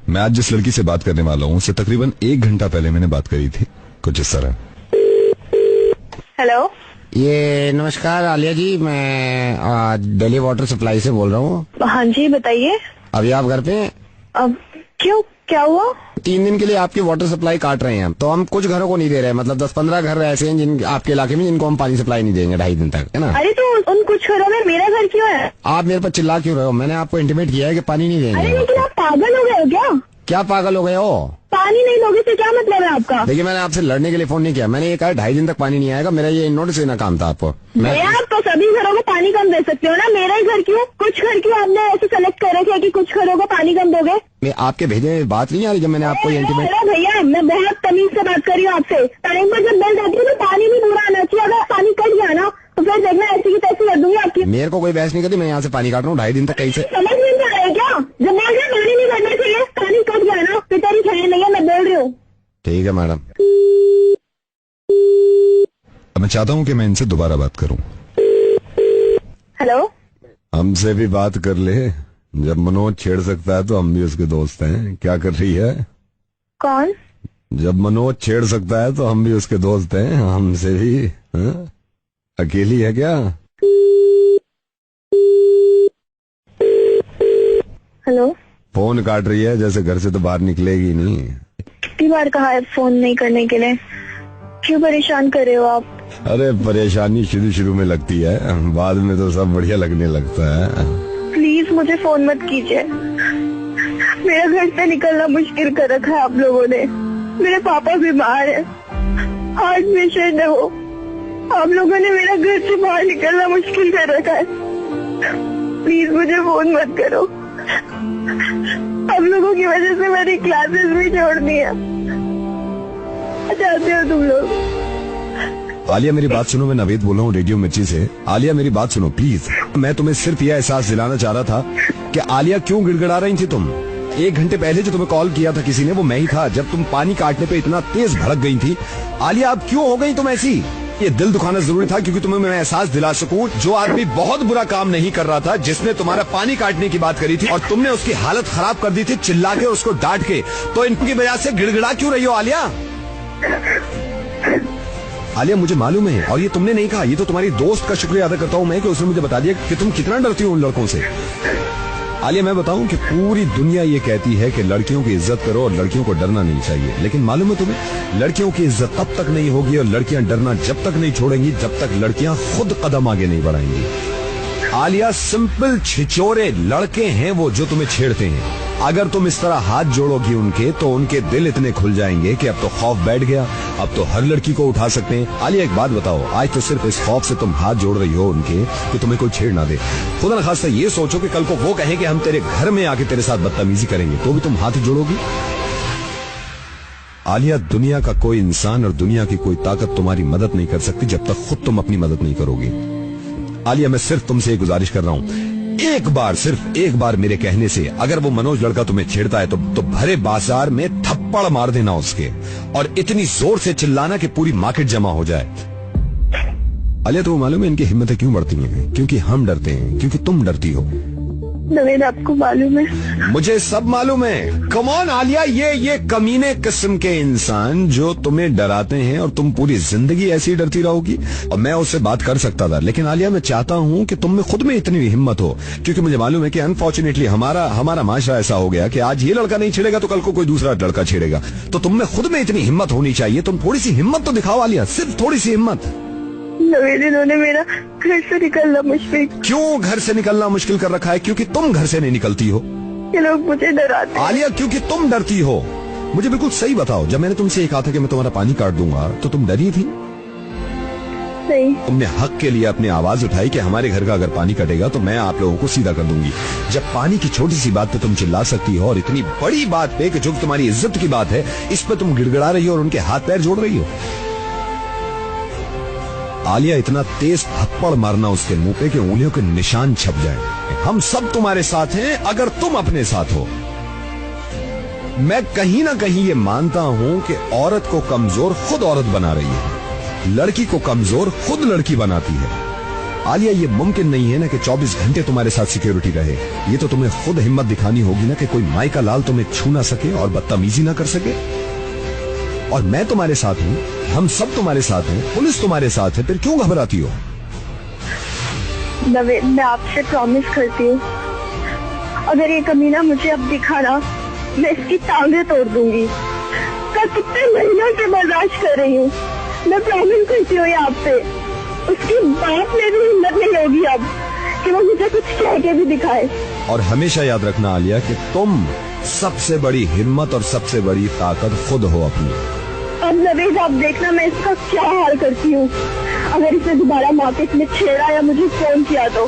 मैं आज जिस लड़की से बात करने वाला हूँ उससे तकरीबन 1 घंटा पहले मैंने बात करी थी, कुछ इस तरह। हेलो, ये नमस्कार आलिया जी, मैं दिल्ली वाटर सप्लाई से बोल रहा हूँ। हाँ जी बताइए। अभी आप घर पे हैं? अब क्यों, क्या हुआ? 3 दिन के लिए आपकी वाटर सप्लाई काट रहे हैं, तो हम कुछ घरों को नहीं दे रहे हैं, मतलब 10-15 घर ऐसे हैं जिन आपके इलाके में जिनको हम पानी सप्लाई नहीं देंगे 2.5 दिन तक, है ना। अरे तो उन कुछ घरों में मेरा घर क्यों है? आप मेरे पर चिल्ला क्यों रहे हो? मैंने आपको इंटीमेट किया है कि पानी नहीं अरे देंगे। लेकिन आप पागल हो गए हो क्या पागल हो गए हो? पानी नहीं लोगे तो क्या मतलब है आपका? देखिए, मैंने आपसे लड़ने के लिए फोन नहीं किया, मैंने ये कहा 2.5 दिन तक पानी नहीं आएगा, मेरा ये नोटिस देना काम था आपको। आप तो सभी घरों को पानी कम दे सकते हो ना, मेरा ही घर क्यों? कुछ घर क्यों आपने ऐसे सेलेक्ट कर रखे कि कुछ घरों को पानी कम दोगे? मैं आपके भेजे बात नहीं आ रही जब मैंने आपको इंटीमेट। अरे भैया, मैं बहुत तमीज से बात कर रही हूँ आपसे। टाइम पर जब बिल देती हूँ तो पानी भी पूरा आना चाहिए। अगर पानी कट गया ना तो फिर देखना ऐसी की तैसी कर दूंगी आपकी। मेरे को कोई बहस नहीं करती, मैं यहाँ से पानी काट रहा हूँ 2.5 दिन तक। कहीं से समझ नहीं आ रहा है क्या? जब बोल रहे पानी नहीं करना चाहिए, पानी कट गया ना तो तेरी खैर नहीं है, मैं बोल रही हूँ। ठीक है मैडम। मैं चाहता हूँ कि मैं इनसे दोबारा बात करूँ। हेलो, हमसे भी बात कर ले। जब मनोज छेड़ सकता है तो हम भी उसके दोस्त हैं। क्या कर रही है? कौन? जब मनोज छेड़ सकता है तो हम भी उसके दोस्त हैं, हमसे भी। हाँ? अकेली है क्या? हेलो, फोन काट रही है, जैसे घर से तो बाहर निकलेगी नहीं। कितनी बार कहा है फोन नहीं करने के लिए? क्यों परेशान कर रहे हो आप? अरे परेशानी शुरू में लगती है, बाद में तो सब बढ़िया लगने लगता है। प्लीज मुझे फोन मत कीजिए। मेरा घर से निकलना मुश्किल कर रखा है आप लोगों ने। मेरे पापा बीमार है, हार्ट पेशेंट है वो। आप लोगों ने मेरा घर से बाहर निकलना मुश्किल कर रखा है। प्लीज मुझे फोन मत करो। आप लोगों की वजह से मेरी क्लासेस भी छोड़नी है। चाहते हो तुम लोग? आलिया मेरी बात सुनो, मैं नवेद बोल रहा हूँ रेडियो मिर्ची से। आलिया मेरी बात सुनो प्लीज। मैं तुम्हें सिर्फ यह एहसास दिलाना चाह रहा था कि आलिया क्यों गिड़गिड़ा रही थी तुम। 1 घंटे पहले जो तुम्हें कॉल किया था किसी ने, वो मैं ही था। जब तुम पानी काटने पे इतना तेज भड़क गई थी, आलिया अब क्यों हो गई तुम ऐसी? ये दिल दुखाना जरूरी था क्योंकि तुम्हें मैं एहसास दिला सकूं, जो आदमी बहुत बुरा काम नहीं कर रहा था, जिसने तुम्हारा पानी काटने की बात करी थी और तुमने उसकी हालत खराब कर दी थी चिल्ला के, उसको डांट के, तो इनकी वजह से गिड़गिड़ा क्यों रही हो आलिया? आलिया मुझे मालूम है, और ये तुमने नहीं कहा, ये तो तुम्हारी दोस्त का शुक्रिया अदा करता हूँ मैं कि उसने मुझे बता दिया कि तुम कितना डरती हो उन लड़कों से। आलिया मैं बताऊं कि पूरी दुनिया ये कहती है कि लड़कियों की इज्जत करो और लड़कियों को डरना नहीं चाहिए, लेकिन मालूम है तुम्हें, लड़कियों की इज्जत तब तक नहीं होगी और लड़कियां डरना जब तक नहीं छोड़ेंगी जब तक लड़कियां खुद कदम आगे नहीं बढ़ाएंगी। आलिया सिंपल छिचोरे लड़के हैं वो जो तुम्हें छेड़ते हैं। अगर तुम इस तरह हाथ जोड़ोगी उनके, तो उनके दिल इतने खुल जाएंगे कि अब तो खौफ बैठ गया, अब तो हर लड़की को उठा सकते हैं। आलिया एक बात बताओ, आज तो सिर्फ इस खौफ से तुम हाथ जोड़ रही हो उनके कि तुम्हें कोई छेड़ ना दे। खुदा न खास्ता ये सोचो कि कल को वो कहें कि हम तेरे घर में आके तेरे साथ बदतमीजी करेंगे, तो भी तुम हाथ ही जोड़ोगी? आलिया दुनिया का कोई इंसान और दुनिया की कोई ताकत तुम्हारी मदद नहीं कर सकती जब तक खुद तुम अपनी मदद नहीं करोगी। आलिया मैं सिर्फ तुमसे एक गुजारिश कर रहा हूं, एक बार, सिर्फ एक बार मेरे कहने से अगर वो मनोज लड़का तुम्हें छेड़ता है तो भरे बाजार में थप्पड़ मार देना उसके, और इतनी जोर से चिल्लाना कि पूरी मार्केट जमा हो जाए। आलिया तो मालूम है इनकी हिम्मतें क्यों बढ़ती हैं? क्योंकि हम डरते हैं, क्योंकि तुम डरती हो। नवेद आपको मालूम है? मुझे सब मालूम है। कम ऑन आलिया, ये कमीने किस्म के इंसान जो तुम्हें डराते हैं और तुम पूरी जिंदगी ऐसी डरती रहोगी। और मैं उससे बात कर सकता था, लेकिन आलिया मैं चाहता हूं कि तुम में खुद में इतनी हिम्मत हो, क्योंकि मुझे मालूम है कि अनफॉर्चुनेटली हमारा माशरा ऐसा हो गया कि आज ये लड़का नहीं छेड़ेगा तो कल को कोई दूसरा लड़का छेड़ेगा। तो तुम में खुद में इतनी हिम्मत होनी चाहिए। तुम थोड़ी सी हिम्मत तो दिखाओ आलिया, सिर्फ थोड़ी सी हिम्मत। नवेद, इन्होंने मेरा घर से निकलना मुश्किल। क्यों घर से निकलना मुश्किल कर रखा है? क्योंकि तुम घर से नहीं निकलती हो। ये लोग मुझे डराते। आलिया क्योंकि तुम डरती हो। मुझे बिल्कुल सही बताओ, जब मैंने तुमसे ये कहा था कि मैं तुम्हारा पानी काट दूंगा तो तुम डरी थी? नहीं। तुमने हक के लिए अपनी आवाज उठाई कि हमारे घर का अगर पानी कटेगा तो मैं आप लोगों को सीधा कर दूंगी। जब पानी की छोटी सी बात पे तुम चिल्ला सकती हो और इतनी बड़ी बात पे कि जो तुम्हारी इज्जत की बात है इस पे तुम गिड़गिड़ा रही हो और उनके हाथ पैर जोड़ रही हो। आलिया इतना तेज थप्पड़ मारना उसके मुंह पे कि उंगलियों के निशान छप जाए। हम सब तुम्हारे साथ हैं अगर तुम अपने साथ हो। मैं कहीं ना कहीं ये मानता हूं कि औरत को कमजोर खुद औरत बना रही है, लड़की को कमजोर खुद लड़की बनाती है। आलिया, ये मुमकिन नहीं है ना कि 24 घंटे तुम्हारे साथ सिक्योरिटी रहे। ये तो तुम्हें खुद हिम्मत दिखानी होगी ना कि कोई माई का लाल तुम्हें छू ना सके और बदतमीजी ना कर सके। और मैं तुम्हारे साथ हूँ, हम सब तुम्हारे साथ हैं, पुलिस तुम्हारे साथ है, फिर क्यों घबराती हो? नवेद, मैं आपसे प्रॉमिस करती हूँ, अगर ये कमीना मुझे अब दिखा ना, मैं इसकी टांगे तोड़ दूंगी। मैं कितने महीनों से बर्दाश्त कर रही हूँ। मैं प्रॉमिस करती हूँ आपसे, उसकी बात में भी हिम्मत नहीं होगी अब कि वो मुझे कुछ कह के भी दिखाए। और हमेशा याद रखना आलिया कि तुम सबसे बड़ी हिम्मत और सबसे बड़ी ताकत खुद हो अपनी। अब नवेद, आप देखना मैं इसका क्या हाल करती हूँ। अगर इसे दोबारा मार्केट में छेड़ा या मुझे फोन किया तो